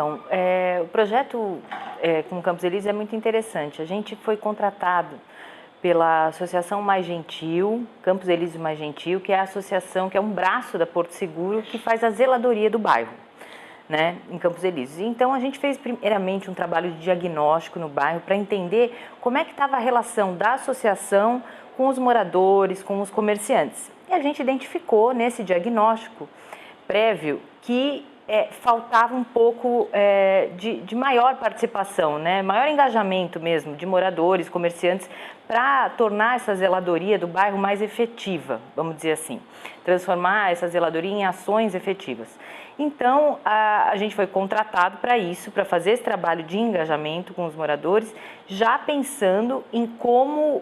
O projeto com o Campos Elíseos é muito interessante. A gente foi contratado pela Associação Mais Gentil, Campos Elíseos Mais Gentil, que é a associação, que é um braço da Porto Seguro, que faz a zeladoria do bairro, né, em Campos Elíseos. Então a gente fez primeiramente um trabalho de diagnóstico no bairro para entender como é que estava a relação da associação com os moradores, com os comerciantes. E a gente identificou nesse diagnóstico prévio que faltava um pouco de maior participação, né? Maior engajamento mesmo de moradores, comerciantes, para tornar essa zeladoria do bairro mais efetiva, vamos dizer assim, transformar essa zeladoria em ações efetivas. Então, a gente foi contratado para isso, para fazer esse trabalho de engajamento com os moradores, já pensando em como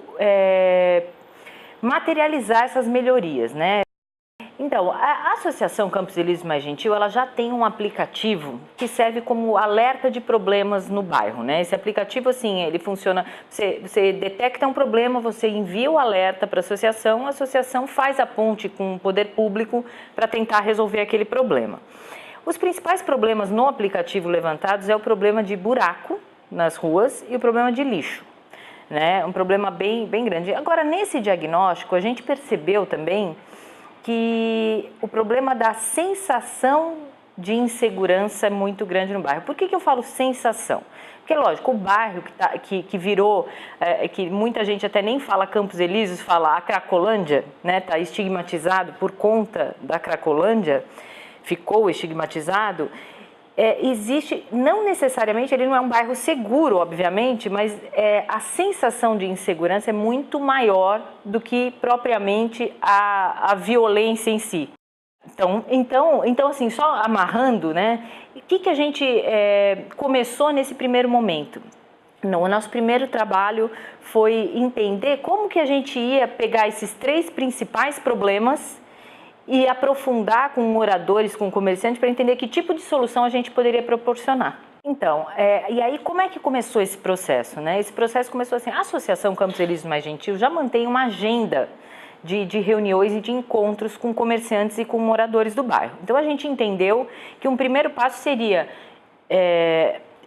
materializar essas melhorias, né? Então, a Associação Campos Elíseos Mais Gentil, ela já tem um aplicativo que serve como alerta de problemas no bairro, né? Esse aplicativo, assim, ele funciona, você detecta um problema, você envia o alerta para a associação faz a ponte com o poder público para tentar resolver aquele problema. Os principais problemas no aplicativo levantados é o problema de buraco nas ruas e o problema de lixo, né? Um problema bem grande. Agora, nesse diagnóstico, a gente percebeu também que o problema da sensação de insegurança é muito grande no bairro. Por que eu falo sensação? Porque, lógico, o bairro que virou, que muita gente até nem fala Campos Elíseos, fala a Cracolândia, né? Está estigmatizado por conta da Cracolândia, ficou estigmatizado. Existe, não necessariamente, ele não é um bairro seguro, obviamente, mas a sensação de insegurança é muito maior do que propriamente a violência em si. Então assim, só amarrando, né? O que a gente começou nesse primeiro momento? O nosso primeiro trabalho foi entender como que a gente ia pegar esses 3 principais problemas e aprofundar com moradores, com comerciantes, para entender que tipo de solução a gente poderia proporcionar. Então, e aí como é que começou esse processo, né? Esse processo começou assim, a Associação Campos Elíseos Mais Gentil já mantém uma agenda de reuniões e de encontros com comerciantes e com moradores do bairro. Então a gente entendeu que um primeiro passo seria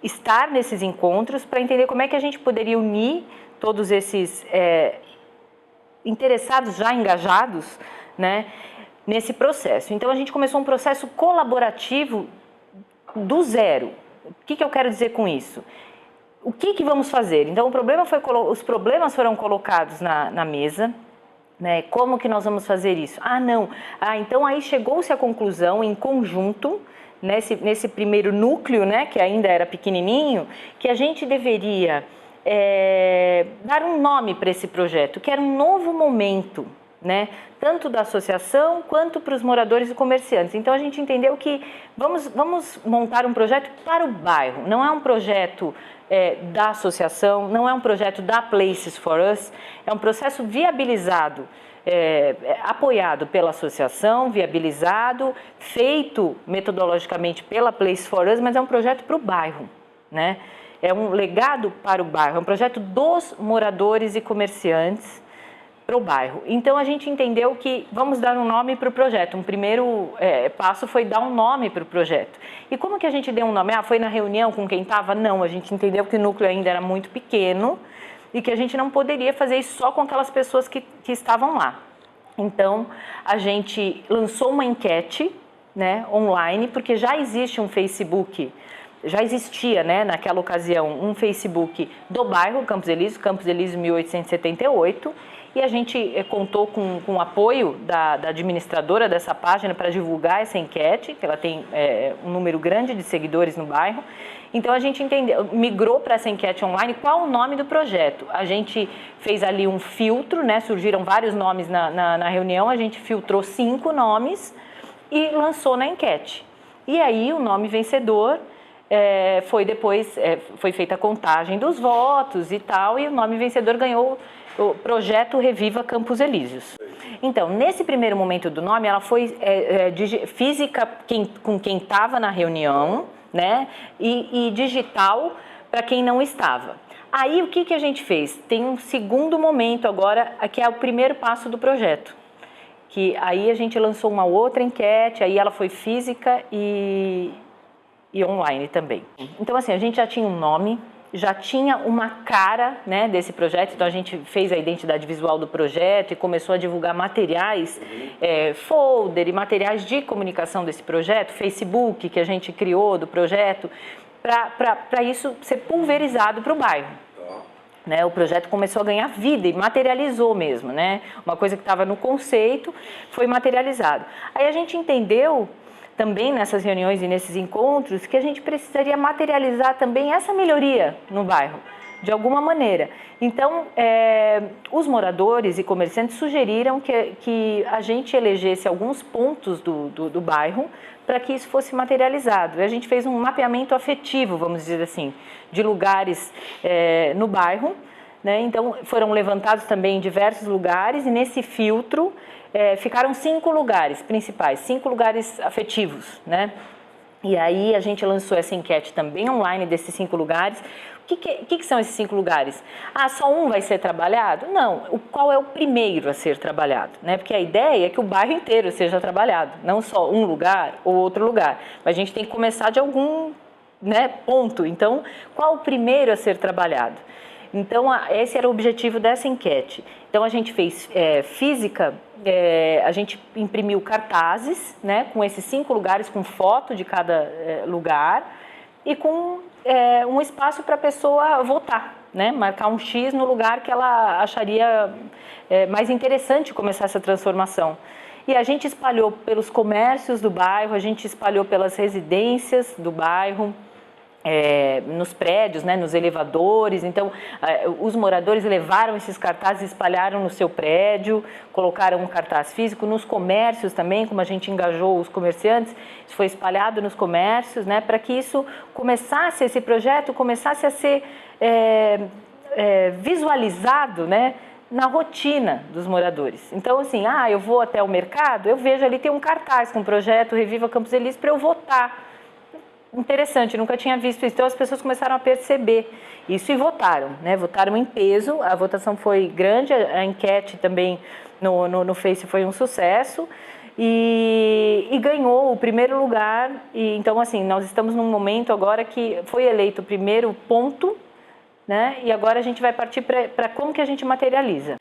estar nesses encontros para entender como é que a gente poderia unir todos esses interessados já engajados, né, nesse processo. Então a gente começou um processo colaborativo do zero. O que eu quero dizer com isso? O que vamos fazer? Então os problemas foram colocados na mesa, né? Como que nós vamos fazer isso? Então aí chegou-se à conclusão em conjunto, nesse primeiro núcleo, né, que ainda era pequenininho, que a gente deveria dar um nome para esse projeto, que era um novo momento, né, tanto da associação quanto para os moradores e comerciantes. Então a gente entendeu que vamos montar um projeto para o bairro, não é um projeto da associação, não é um projeto da Places for Us, é um processo viabilizado, apoiado pela associação, viabilizado, feito metodologicamente pela Places for Us, mas é um projeto para o bairro, né? É um legado para o bairro, é um projeto dos moradores e comerciantes para o bairro. Então a gente entendeu que vamos dar um nome para o projeto. Um primeiro passo foi dar um nome para o projeto. E como que a gente deu um nome? Foi na reunião com quem estava? Não, a gente entendeu que o núcleo ainda era muito pequeno e que a gente não poderia fazer isso só com aquelas pessoas que estavam lá. Então a gente lançou uma enquete, né, online, porque já existe um Facebook, já existia, né, naquela ocasião um Facebook do bairro Campos Elíseos 1878, e a gente contou com o apoio da administradora dessa página para divulgar essa enquete, que ela tem um número grande de seguidores no bairro. Então a gente migrou para essa enquete online qual o nome do projeto. A gente fez ali um filtro, né, surgiram vários nomes na reunião, a gente filtrou 5 nomes e lançou na enquete. E aí o nome vencedor foi feita a contagem dos votos e tal, e o nome vencedor ganhou o projeto Reviva Campos Elíseos. Então, nesse primeiro momento do nome, ela foi física com quem estava na reunião, né, e digital para quem não estava. Aí, o que a gente fez? Tem um segundo momento agora, que é o primeiro passo do projeto, que aí a gente lançou uma outra enquete, aí ela foi física e e online também. Então, assim, a gente já tinha um nome, já tinha uma cara, né, desse projeto, então a gente fez a identidade visual do projeto e começou a divulgar materiais, folder e materiais de comunicação desse projeto, Facebook que a gente criou do projeto, para isso ser pulverizado para o bairro. Né, o projeto começou a ganhar vida e materializou mesmo, né? Uma coisa que estava no conceito foi materializado. Aí a gente entendeu também nessas reuniões e nesses encontros que a gente precisaria materializar também essa melhoria no bairro, de alguma maneira. Então, os moradores e comerciantes sugeriram que a gente elegesse alguns pontos do bairro para que isso fosse materializado. E a gente fez um mapeamento afetivo, vamos dizer assim, de lugares no bairro, né? Então, foram levantados também em diversos lugares e nesse filtro ficaram 5 lugares principais, 5 lugares afetivos, né? E aí a gente lançou essa enquete também online desses 5 lugares. O que são esses 5 lugares? Ah, só um vai ser trabalhado? Não, qual é o primeiro a ser trabalhado? Né? Porque a ideia é que o bairro inteiro seja trabalhado, não só um lugar ou outro lugar. Mas a gente tem que começar de algum, né, ponto. Então, qual o primeiro a ser trabalhado? Então, esse era o objetivo dessa enquete. Então, a gente fez física, a gente imprimiu cartazes, né, com esses 5 lugares, com foto de cada lugar e com um espaço para a pessoa votar, né, marcar um X no lugar que ela acharia mais interessante começar essa transformação. E a gente espalhou pelos comércios do bairro, a gente espalhou pelas residências do bairro, nos prédios, né, nos elevadores. Então, os moradores levaram esses cartazes e espalharam no seu prédio, colocaram um cartaz físico nos comércios também, como a gente engajou os comerciantes, isso foi espalhado nos comércios, né, para que isso começasse, esse projeto começasse a ser visualizado, né, na rotina dos moradores. Então, assim, eu vou até o mercado, eu vejo ali tem um cartaz com o projeto Reviva Campos Elíseos para eu votar. Interessante, nunca tinha visto isso. Então as pessoas começaram a perceber isso e votaram, né? Votaram em peso, a votação foi grande, a enquete também no Face foi um sucesso e ganhou o primeiro lugar. E, então, assim, nós estamos num momento agora que foi eleito o primeiro ponto, né? E agora a gente vai partir para como que a gente materializa.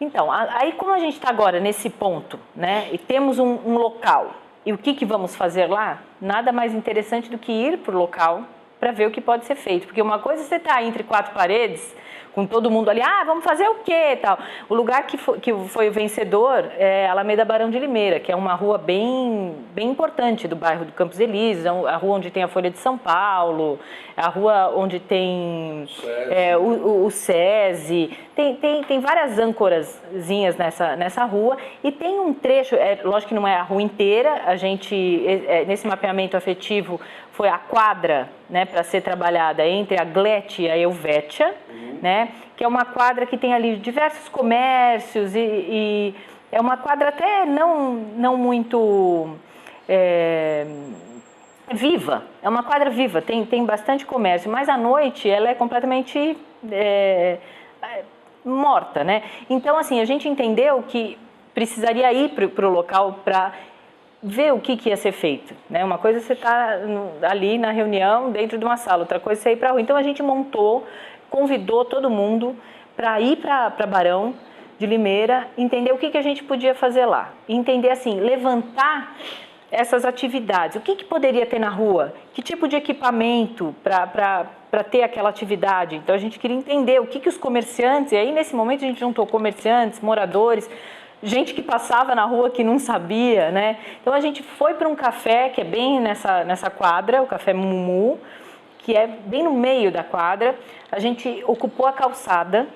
Então, aí como a gente está agora nesse ponto, né? E temos um local. E o que vamos fazer lá? Nada mais interessante do que ir para o local para ver o que pode ser feito. Porque uma coisa é você estar entre 4 paredes, com todo mundo ali, vamos fazer o quê? Tal. O lugar que foi o vencedor é Alameda Barão de Limeira, que é uma rua bem importante do bairro do Campos Elíseos, a rua onde tem a Folha de São Paulo, a rua onde tem o SESI, tem várias âncorazinhas nessa rua e tem um trecho, lógico que não é a rua inteira, a gente, nesse mapeamento afetivo, foi a quadra, né, para ser trabalhada entre a Glete e a Helvétia, né, que é uma quadra que tem ali diversos comércios e é uma quadra até não muito viva, é uma quadra viva, tem bastante comércio, mas à noite ela é completamente morta, né? Então, assim, a gente entendeu que precisaria ir para o local para ver o que ia ser feito, né? Uma coisa é você estar ali na reunião dentro de uma sala, outra coisa é você ir para a rua. Então a gente convidou todo mundo para ir para Barão de Limeira, entender o que a gente podia fazer lá, entender assim, levantar essas atividades, o que poderia ter na rua, que tipo de equipamento para ter aquela atividade. Então a gente queria entender o que os comerciantes, e aí nesse momento a gente juntou comerciantes, moradores, gente que passava na rua que não sabia, né? Então a gente foi para um café que é bem nessa quadra, o Café Mumu, que é bem no meio da quadra. A gente ocupou a calçada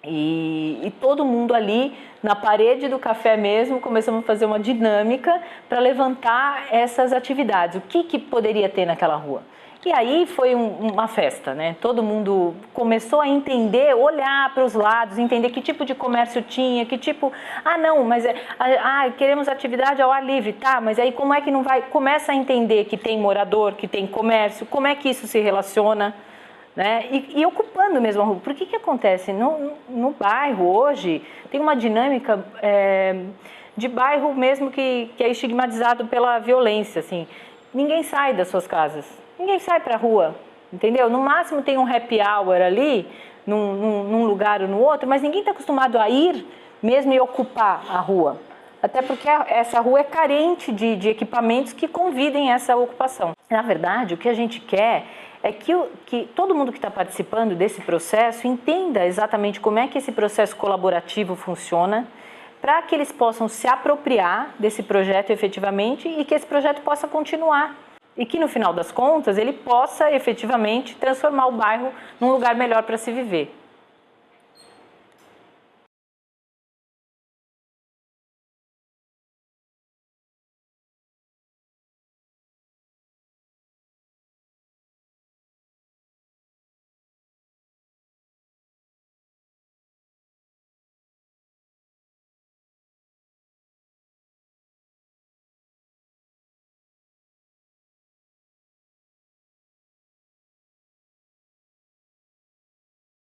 e todo mundo ali na parede do café mesmo começamos a fazer uma dinâmica para levantar essas atividades. O que poderia ter naquela rua? E aí foi uma festa, né? Todo mundo começou a entender, olhar para os lados, entender que tipo de comércio tinha, que tipo... não, mas queremos atividade ao ar livre, tá? Mas aí como é que não vai... Começa a entender que tem morador, que tem comércio, como é que isso se relaciona, né? E ocupando mesmo a rua. Por que acontece? No bairro hoje tem uma dinâmica de bairro mesmo que é estigmatizado pela violência, assim. Ninguém sai das suas casas. Ninguém sai para a rua, entendeu? No máximo tem um happy hour ali, num lugar ou no outro, mas ninguém está acostumado a ir mesmo e ocupar a rua. Até porque essa rua é carente de equipamentos que convidem essa ocupação. Na verdade, o que a gente quer é que todo mundo que está participando desse processo entenda exatamente como é que esse processo colaborativo funciona, para que eles possam se apropriar desse projeto efetivamente e que esse projeto possa continuar. E que, no final das contas, ele possa efetivamente transformar o bairro num lugar melhor para se viver.